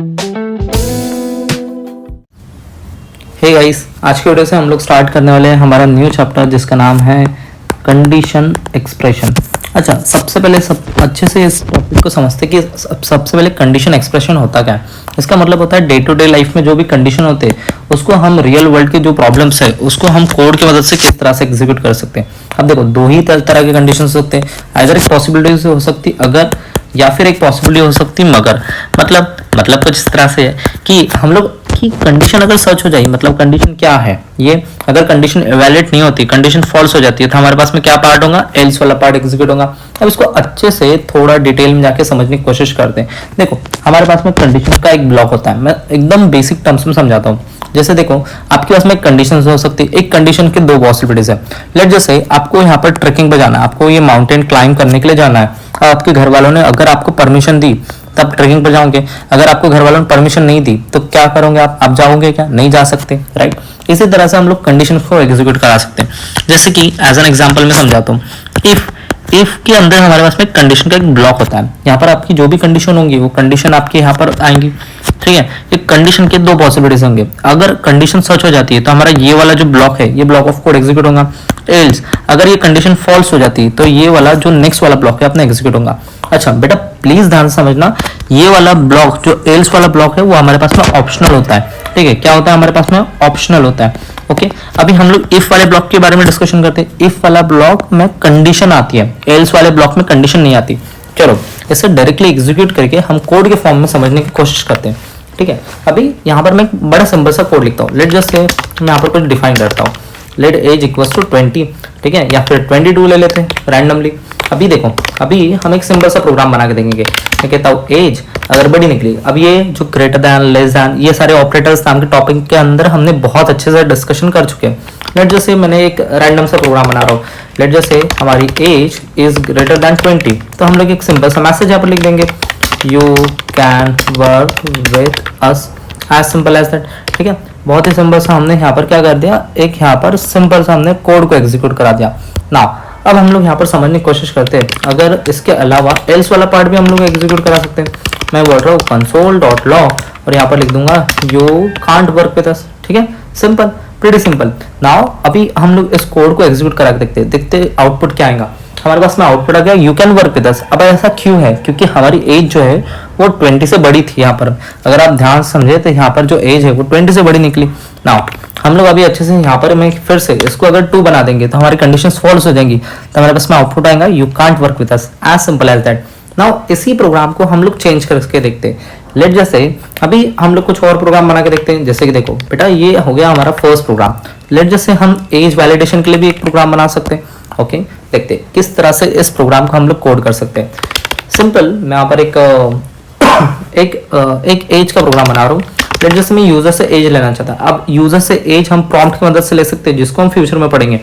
Hey guys, आज की video से हम लोग स्टार्ट करने वाले हैं हमारा न्यू चैप्टर जिसका नाम है कंडीशन एक्सप्रेशन। अच्छा, सबसे पहले सब अच्छे से इस टॉपिक को समझते कि सबसे पहले कंडीशन एक्सप्रेशन होता क्या है। इसका मतलब होता है डे टू डे लाइफ में जो भी कंडीशन होते हैं उसको हम रियल वर्ल्ड के जो प्रॉब्लम्स है उसको हम कोड की मदद से किस तरह से एग्जीक्यूट कर सकते हैं। अब देखो, दो ही तरह के कंडीशन हो सकते हैं। अगर एक पॉसिबिलिटी हो सकती अगर, या फिर एक पॉसिबिलिटी हो सकती मगर। मतलब कुछ इस तरह से है कि हम लोग की कंडीशन अगर सच हो जाए, मतलब कंडीशन क्या है ये, अगर कंडीशन इवैलिडेट नहीं होती, कंडीशन फॉल्स हो जाती है, तो हमारे पास में क्या पार्ट होगा, एल्स वाला पार्ट एग्जीक्यूट होगा। अब इसको अच्छे से थोड़ा डिटेल में जाके समझने की कोशिश करते हैं। देखो, हमारे पास में कंडीशन का एक ब्लॉक होता है। मैं एकदम बेसिक टर्म्स में समझाता हूँ। जैसे देखो, आपके पास में एक कंडीशन हो सकती है। एक कंडीशन के दो पॉसिबिलिटीज है। लेट जैसे आपको यहाँ पर ट्रेकिंग पे जाना है, आपको ये माउंटेन क्लाइंब करने के लिए जाना है। आपके घर वालों ने अगर आपको परमिशन दी तब ट्रेकिंग पर जाओगे। अगर आपको घर वालों ने परमिशन नहीं दी तो क्या करोगे आप जाओगे क्या? नहीं जा सकते, राइट। इसी तरह से हम लोग कंडीशन को एग्जीक्यूट करा सकते हैं। जैसे कि एज एन एग्जांपल में समझाता हूँ। इफ के अंदर हमारे पास में कंडीशन का एक ब्लॉक होता है। यहाँ पर आपकी जो भी कंडीशन होंगी वो कंडीशन आपके यहाँ पर आएंगी, ठीक है। एक कंडीशन के दो पॉसिबिलिटीज होंगे। अगर कंडीशन सच हो जाती है तो हमारा ये वाला जो ब्लॉक है, ये ब्लॉक ऑफ कोड एग्जीक्यूट होगा। एल्स अगर ये कंडीशन फॉल्स हो जाती है तो ये वाला जो नेक्स्ट वाला ब्लॉक है अपना एग्जीक्यूट होगा। अच्छा बेटा, प्लीज ध्यान से समझना, ये वाला ब्लॉक जो एल्स वाला ब्लॉक है वो हमारे पास में ऑप्शनल होता है, ठीक है। क्या होता है हमारे पास में? ऑप्शनल होता है, ओके। अभी हम लोग इफ वाले ब्लॉक के बारे में डिस्कशन करते हैं। इफ वाला ब्लॉक में कंडीशन आती है, एल्स वाले ब्लॉक में कंडीशन नहीं आती। चलो इसे डायरेक्टली एग्जीक्यूट करके हम कोड के फॉर्म में समझने की कोशिश करते हैं, ठीक है। अभी यहाँ पर मैं एक बड़ा सिंपल सा कोड लिखता हूँ। लेट जस्ट से मैं यहाँ पर कुछ डिफाइन करता हूँ। लेट एज इक्वल्स टू 20, ठीक है, या फिर 22 ले लेते हैं रैंडमली। अभी देखो, अभी हम एक सिंपल सा प्रोग्राम बना के देंगे। मैं कहता हूँ एज अगर बड़ी निकली, अब ये जो ग्रेटर दैन, लेस दैन, ये सारे ऑपरेटर्स नाम के टॉपिक के अंदर हमने बहुत अच्छे से डिस्कशन कर चुके हैं। लेट जैसे मैंने एक रैंडम सा प्रोग्राम बना रहा हूँ। लेट जैसे हमारी एज इज ग्रेटर दैन 20, तो हम लोग एक सिंपल सा मैसेज यहाँ पर लिख देंगे, you can work with us, as simple as that, ठीक है। बहुत ही सिंपल सा हमने यहाँ पर क्या कर दिया, एक यहाँ पर सिंपल सा हमने कोड को एग्जीक्यूट करा दिया ना। अब हम लोग यहाँ पर समझने की कोशिश करते हैं, अगर इसके अलावा एल्स वाला पार्ट भी हम लोग एग्जीक्यूट करा सकते हैं। मैं बोल रहा हूँ console.log और यहाँ पर लिख दूंगा you can't work with us, ठीक है। Simple, pretty simple. नाउ अभी हम लोग इस कोड को एग्जीक्यूट करा के देखते आउटपुट क्या आएगा। हमारे पास में आउटपुट आ गया यू कैन वर्क विद अस। अब ऐसा क्यों है? क्योंकि हमारी एज जो है वो 20 से बड़ी थी। यहाँ पर अगर आप ध्यान समझे तो यहाँ पर जो एज है वो 20 से बड़ी निकली। नाउ हम लोग अभी अच्छे से यहाँ पर मैं फिर से इसको अगर 2 बना देंगे तो हमारी कंडीशंस फॉल्स हो जाएंगी, तो हमारे पास में आउटपुट आएगा you can't work with us, as simple as that. Now इसी प्रोग्राम को हम लोग चेंज करके देखते हैं। लेट जैसे अभी हम लोग कुछ और प्रोग्राम बना के देखते हैं। जैसे कि देखो बेटा, ये हो गया हमारा फर्स्ट प्रोग्राम। लेट जैसे हम एज वैलिडेशन के लिए भी एक प्रोग्राम बना सकते हैं, ओके। देखते हैं किस तरह से इस प्रोग्राम को हम लोग कोड कर सकते हैं। सिंपल, मैं यहाँ पर एक एज का प्रोग्राम बना रहा हूँ। लेट जैसे मैं यूजर से एज लेना चाहता हूँ। अब यूजर से एज हम प्रॉम्प्ट की मदद से ले सकते हैं, जिसको हम फ्यूचर में पढ़ेंगे।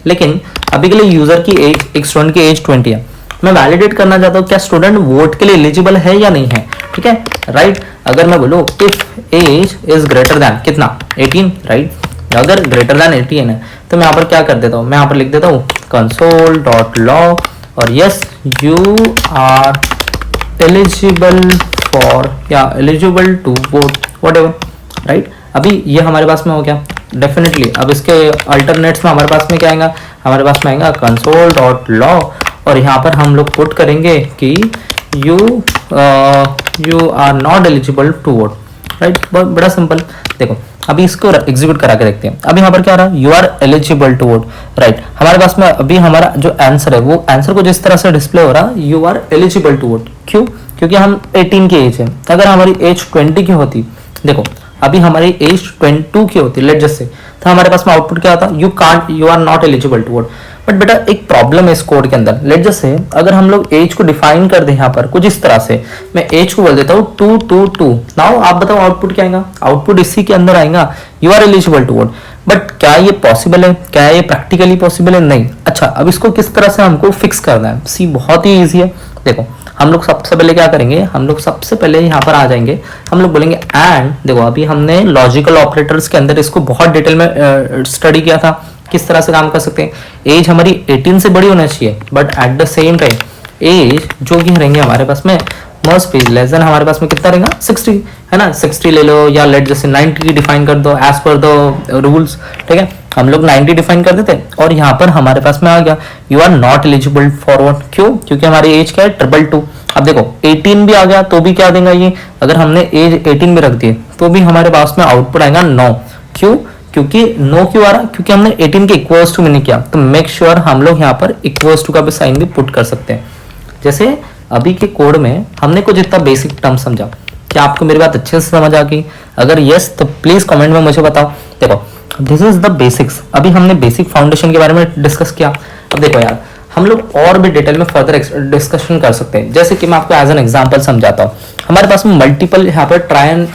लेकिन अभी के लिए यूजर की एज, एक स्टूडेंट की एज 20 है। मैं वैलिडेट करना चाहता हूँ क्या स्टूडेंट वोट के लिए एलिजिबल है या नहीं है, ठीक है, राइट। अगर मैं बोलूँ if age is greater than कितना, 18, राइट। अगर ग्रेटर दैन 18 है तो मैं यहाँ पर क्या कर देता हूँ, मैं यहाँ पर लिख देता हूँ console.log और yes you are eligible for या eligible to vote, whatever, right. अभी ये हमारे पास में हो गया डेफिनेटली। अब इसके अल्टरनेट्स में हमारे पास में क्या आएगा, हमारे पास में आएगा console.log और यहाँ पर हम लोग पुट करेंगे कि you are not eligible to vote, right. बहुत बड़ा सिंपल। देखो अभी इसको एग्जीक्यूट करा के देखते हैं। अभी यहाँ पर क्या रहा, you are eligible to vote, right. हमारे पास में अभी हमारा जो आंसर है वो आंसर को जिस तरह से डिस्प्ले हो रहा, you are eligible to vote. क्यों? क्योंकि हम 18 की एज है। अगर हमारी एज 20 की होती, देखो अभी हमारी एज 22 की होती लेट जस्ट से, तो हमारे पास में आउटपुट क्या आता, you are not eligible to vote. But बेटा एक प्रॉब्लम है इस कोड के अंदर। लेट जस्ट से अगर हम लोग एज को डिफाइन कर दे यहाँ पर कुछ इस तरह से, मैं एज को बोल देता हूँ 222। नाउ आप बताओ आउटपुट क्या आएगा, आउटपुट इसी के अंदर आएगा you are eligible to vote. But क्या ये पॉसिबल है, क्या ये प्रैक्टिकली पॉसिबल है? नहीं। अच्छा, अब इसको किस तरह से हमको फिक्स करना है, सी बहुत ही ईजी है। देखो हम लोग सबसे पहले क्या करेंगे, हम लोग सबसे पहले यहाँ पर आ जाएंगे, हम लोग बोलेंगे एंड। देखो अभी हमने लॉजिकल ऑपरेटर्स के अंदर इसको बहुत डिटेल में स्टडी किया था, किस तरह से काम कर सकते हैं। एज हमारी 18 से बड़ी होना चाहिए, but at the same time as जो भी रहेंगे हमारे पास में मस्ट बी लेस देन हमारे पास में कितना रहेगा 60, है ना, 60 ले लो या लेट जैसे 90 डिफाइन कर दो एज पर द रूल्स, ठीक है। हम लोग 90 डिफाइन कर देते और यहाँ पर हमारे पास में आ गया you are not eligible for what, क्यों, क्योंकि हमारी एज क्या है 222। अब देखो 18 भी आ गया तो भी क्या देगा ये, अगर हमने एज 18 भी रख दी तो भी हमारे पास में आउटपुट आएगा 9, क्यों, क्योंकि नो क्यों आ रहा, क्योंकि हमने 18 के इक्वल्स टू में नहीं किया। तो मेक श्योर हम लोग यहाँ पर इक्वल्स टू का भी साइन भी पुट कर सकते हैं। जैसे अभी के कोड में हमने कुछ इतना बेसिक टर्म समझा, क्या आपको मेरी बात अच्छे से समझ आ गई? अगर यस तो प्लीज कमेंट में मुझे बताओ। देखो दिस इज द बेसिक्स, अभी हमने बेसिक फाउंडेशन के बारे में डिस्कस किया। अब देखो यार हम लोग और भी डिटेल में फर्दर डिस्कशन कर सकते हैं। जैसे कि मैं आपको एज एन एग्जांपल समझाता हूँ। हमारे पास में मल्टीपल यहाँ पर ट्राई एंड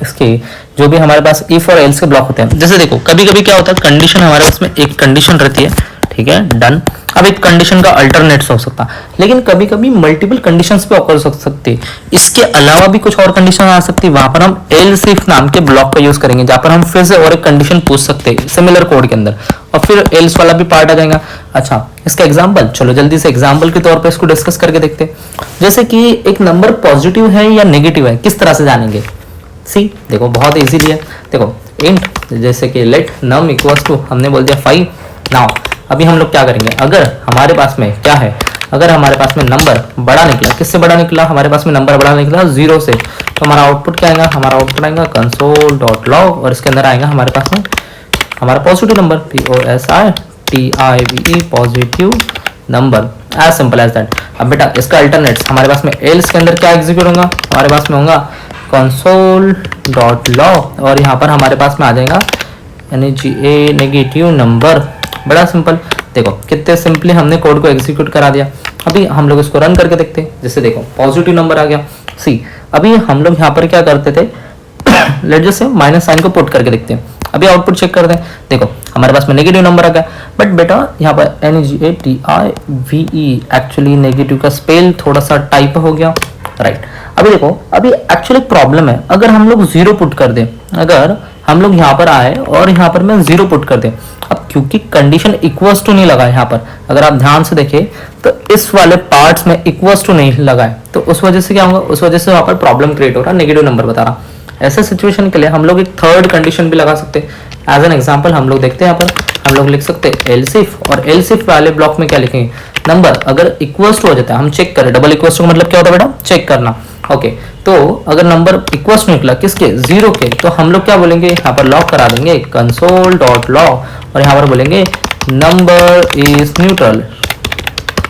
इसके जो भी हमारे पास इफ और एल्स के ब्लॉक होते हैं। जैसे देखो कभी कभी क्या होता है, कंडीशन हमारे पास में एक कंडीशन रहती है, ठीक है, डन। अब एक कंडीशन का अल्टरनेट्स हो सकता, लेकिन कभी कभी मल्टीपल कंडीशंस पे ऑकर हो सकती है। इसके अलावा भी कुछ और कंडीशन आ सकती है, वहां पर हम एल्स इफ नाम के ब्लॉक का यूज करेंगे, जहां पर हम फिर से और एक कंडीशन पूछ सकते हैं सिमिलर कोड के अंदर, और फिर एल्स वाला भी पार्ट आ जाएगा। अच्छा इसका एग्जाम्पल, चलो जल्दी से एग्जाम्पल के तौर पर इसको डिस्कस करके देखते हैं। जैसे कि एक नंबर पॉजिटिव है या नेगेटिव है, किस तरह से जानेंगे? सी देखो बहुत इजीली है। देखो इंट जैसे कि लेट नम इक्वल्स टू हमने बोल दिया 5। नाउ अभी हम लोग क्या करेंगे, अगर हमारे पास में क्या है, अगर हमारे पास में नंबर बड़ा निकला, किससे बड़ा निकला, हमारे पास में नंबर बड़ा निकला 0 से, तो हमारा आउटपुट क्या आएगा, हमारा आउटपुट आएगा console.log और इसके अंदर आएगा हमारे पास में हमारा positive number POSITIVE positive number, as simple as that. अब बेटा इसका अल्टरनेट्स हमारे पास में एल्स के अंदर क्या एग्जीक्यूट होगा, हमारे पास में होगा console.log और यहाँ पर हमारे पास में आ जाएगा NEGA नेगेटिव नंबर। बड़ा सिंपल, देखो कितने सिंपली हमने कोड को एग्जीक्यूट करा दिया। अभी हम लोग इसको रन करके देखते हैं। जैसे देखो पॉजिटिव नंबर आ गया। सी अभी हम लोग यहाँ पर क्या करते थे लेट जस्ट से माइनस साइन को पुट करके देखते हैं। अभी आउटपुट चेक करते हैं। देखो हमारे पास में नेगेटिव नंबर आ गया, बट बेटा यहाँ पर NEGATIVE एक्चुअली नेगेटिव का स्पेल थोड़ा सा टाइप हो गया, राइट। अभी देखो अभी एक्चुअली प्रॉब्लम है, अगर हम लोग 0 पुट कर दें, अगर हम लोग यहाँ पर आए और यहाँ पर मैं 0 पुट कर दें, अब क्योंकि कंडीशन इक्वल्स टू नहीं लगा है यहाँ पर, अगर आप ध्यान से देखें तो इस वाले पार्ट्स में इक्वल्स टू नहीं लगा है, तो उस वजह से क्या होगा, उस वजह से वहाँ पर प्रॉब्लम क्रिएट हो रहा है, नेगेटिव नंबर बता रहा। ऐसे सिचुएशन के लिए हम लोग एक थर्ड कंडीशन भी लगा सकते हैं। एज एन एग्जाम्पल हम लोग देखते हैं, यहाँ पर हम लोग लिख सकते हैं एल्स इफ, और एल्स इफ वाले ब्लॉक में क्या लिखेंगे, नंबर अगर इक्वल्स टू हो जाता है, हम चेक करें डबल इक्वल्स टू मतलब क्या होता है बेटा, चेक करना, ओके। तो अगर नंबर इक्वल्स टू निकला किसके, 0 के, तो हम लोग क्या बोलेंगे, यहाँ पर लॉग करा देंगे console.log और यहाँ पर बोलेंगे नंबर इज न्यूट्रल,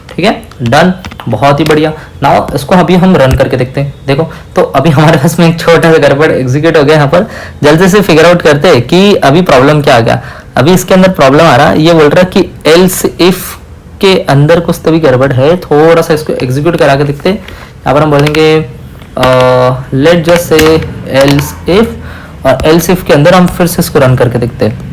ठीक है, डन, बहुत ही बढ़िया। नाउ इसको अभी हम रन करके देखते हैं। देखो तो अभी हमारे पास में एक छोटा सा गड़बड़ एग्जीक्यूट हो गया। यहाँ पर जल्दी से फिगर आउट करते हैं कि अभी प्रॉब्लम क्या आ गया। अभी इसके अंदर प्रॉब्लम आ रहा है, ये बोल रहा है कि एल्स इफ के अंदर कुछ तभी गड़बड़ है, थोड़ा सा इसको एग्जीक्यूट करा के देखते हैं। यहाँ पर हम बोलेंगे लेट जस्ट से एल्स इफ, और एल्स इफ के अंदर हम फिर से इसको रन करके देखते हैं।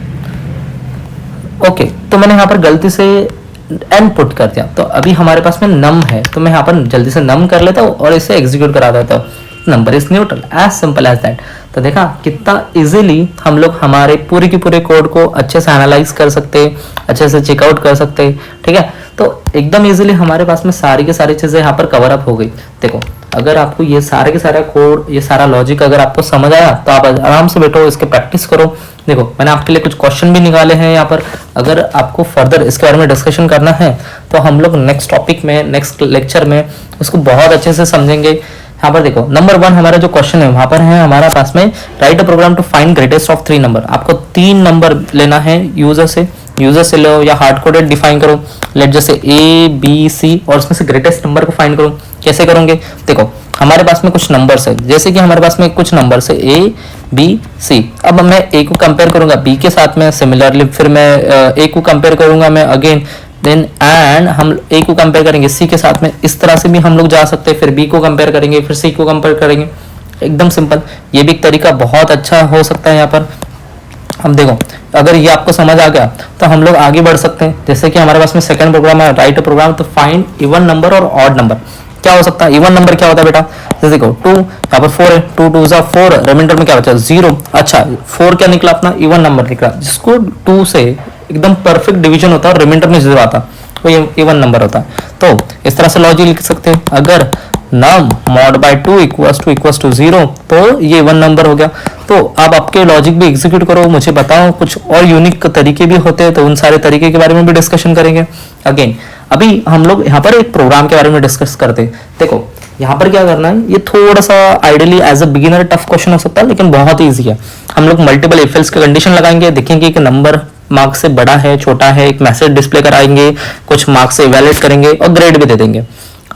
ओके तो मैंने यहाँ पर गलती से n पुट कर दिया, तो अभी हमारे पास में नम है, तो मैं यहाँ पर जल्दी से नम कर लेता हूँ और इसे एग्जीक्यूट करा देता हूँ, number is neutral, as simple as that. तो देखा कितना इजीली हम लोग हमारे पूरे की पूरे कोड को अच्छे से एनालाइज कर सकते हैं, अच्छे से चेकआउट कर सकते हैं, ठीक है। तो एकदम इजीली हमारे पास में सारी की सारी चीजें यहाँ पर कवर अप हो गई। देखो अगर आपको ये सारे के सारा कोड, ये सारा लॉजिक अगर आपको समझ आया तो आप आराम से बैठो, इसके प्रैक्टिस करो। देखो मैंने आपके लिए कुछ क्वेश्चन भी निकाले हैं यहाँ पर, अगर आपको फर्दर इसके बारे में डिस्कशन करना है तो हम लोग नेक्स्ट टॉपिक में, नेक्स्ट लेक्चर में उसको बहुत अच्छे से समझेंगे। यहाँ पर देखो नंबर 1 हमारा जो क्वेश्चन है वहां पर है हमारा पास में write a program to find greatest of 3 number. आपको 3 नंबर लेना है यूजर से लो या हार्ड कोडेड डिफाइन करो, लेट जैसे ABC और उसमें से ग्रेटेस्ट नंबर को फाइंड करो। कैसे करोगे, देखो हमारे पास में कुछ नंबर्स है, जैसे कि हमारे पास में कुछ नंबर्स है ABC। अब मैं A को कंपेयर करूंगा B के साथ में, सिमिलरली फिर मैं A को कंपेयर करूंगा मैं अगेन, देन एंड हम A को कंपेयर करेंगे C के साथ में। इस तरह से भी हम लोग जा सकते हैं, फिर B को कंपेयर करेंगे, फिर C को कंपेयर करेंगे, एकदम सिंपल। ये भी एक तरीका बहुत अच्छा हो सकता है यहाँ पर। अब देखो अगर ये आपको समझ आ गया तो हम लोग आगे बढ़ सकते हैं। जैसे कि हमारे पास में सेकंड प्रोग्राम है राइट अ प्रोग्राम तो फाइंड इवन नंबर और ऑड नंबर। क्या हो सकता है, इवन नंबर क्या होता है बेटा, जैसे देखो 2 यहाँ पर 4 है, 2 2 जा 4, रिमाइंडर में क्या बचा 0। अच्छा 4 क्या निकला अपना, इवन नंबर निकला, जिसको 2 से एकदम परफेक्ट डिवीजन होता है और रिमाइंडर में 0 आता है, वो इवन नंबर होता है। तो इस तरह से लॉजिक लिख सकते हैं। अगर नम मॉड बाय 2 इक्वल्स टू 0, तो ये 1 नंबर हो गया। तो अब आपके लॉजिक भी एग्जीक्यूट करो, मुझे बताओ कुछ और यूनिक तरीके भी होते हैं तो उन सारे तरीके के बारे में भी डिस्कशन करेंगे। अगेन अभी हम लोग यहाँ पर एक प्रोग्राम के बारे में डिस्कस करते हैं। देखो यहाँ पर क्या करना है, ये थोड़ा सा ideally as a beginner tough question हो सकता है लेकिन बहुत ईजी है। हम लोग मल्टीपल इफ एल्स की कंडीशन लगाएंगे, देखेंगे कि नंबर मार्क्स से बड़ा है छोटा है, एक मैसेज डिस्प्ले कराएंगे, कुछ मार्क्स से इवैल्यूएट करेंगे और ग्रेड भी दे देंगे।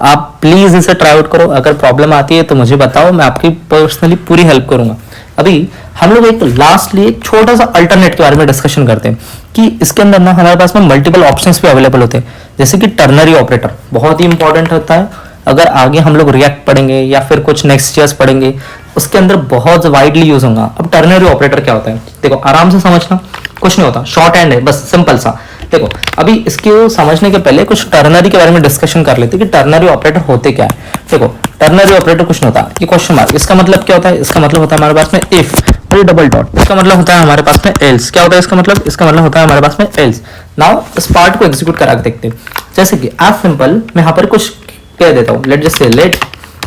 आप प्लीज इसे ट्राई आउट करो, अगर प्रॉब्लम आती है तो मुझे बताओ, मैं आपकी पर्सनली पूरी हेल्प करूंगा। अभी हम लोग एक लास्टली एक छोटा सा अल्टरनेट के बारे में डिस्कशन करते हैं कि इसके अंदर ना हमारे पास में मल्टीपल ऑप्शंस भी अवेलेबल होते हैं, जैसे कि टर्नरी ऑपरेटर बहुत ही इंपॉर्टेंट होता है। अगर आगे हम लोग रिएक्ट पढ़ेंगे या फिर कुछ नेक्स्ट ईयर्स पढ़ेंगे उसके अंदर बहुत वाइडली यूज होगा। अब टर्नरी ऑपरेटर क्या होता है, देखो आराम से समझना, कुछ नहीं होता, शॉर्ट हैंड है, बस सिंपल सा। देखो अभी इसको समझने के पहले कुछ टर्नरी के बारे में डिस्कशन कर लेते हैं कि टर्नरी ऑपरेटर होते क्या है। देखो टर्नरी ऑपरेटर कुछ नहीं होता, ये क्वेश्चन मार्क, इसका मतलब क्या होता है, इसका मतलब होता है हमारे पास में इफ, और डबल डॉट, इसका मतलब होता है हमारे पास में एल्स। क्या होता है इसका मतलब, इसका मतलब होता है हमारे पास में एल्स। नाउ इस पार्ट को एग्जीक्यूट करा के देखते हैं, जैसे कि एज सिंपल मैं यहाँ पर कुछ कह देता हूँ, लेट जस्ट से लेट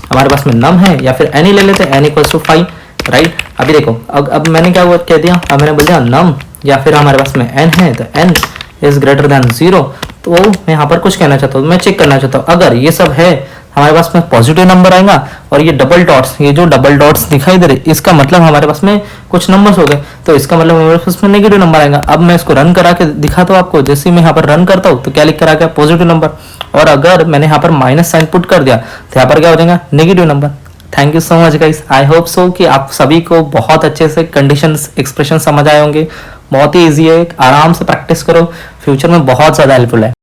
हमारे पास में नम है या फिर एनी ले लेते हैं, एन इक्वल्स टू 5, राइट। अभी देखो अब मैंने क्या कह दिया, अब मैंने बोल दिया नम या फिर हमारे पास में एन है तो एन इज ग्रेटर देन 0। तो मैं यहाँ पर कुछ कहना चाहता हूँ, मैं चेक करना चाहता हूँ अगर ये सब है हमारे पास में पॉजिटिव नंबर आएगा, और ये डबल डॉट्स, ये जो डबल डॉट्स दिखाई दे रहे इसका मतलब हमारे पास में कुछ नंबर्स हो गए, तो इसका मतलब हमारे पास में नेगेटिव नंबर आएगा। अब मैं इसको रन करा के दिखाता हूँ आपको, जैसे मैं यहाँ पर रन करता हूँ तो क्या लिख कर आ गया, पॉजिटिव नंबर, और अगर मैंने यहाँ पर माइनस साइन पुट कर दिया तो यहाँ पर क्या हो जाएगा, negative number. Thank you so much guys, I hope so कि आप सभी को बहुत अच्छे से कंडीशंस एक्सप्रेशन समझ आए होंगे। बहुत ही इजी है, आराम से प्रैक्टिस करो, फ्यूचर में बहुत ज्यादा हेल्पफुल है।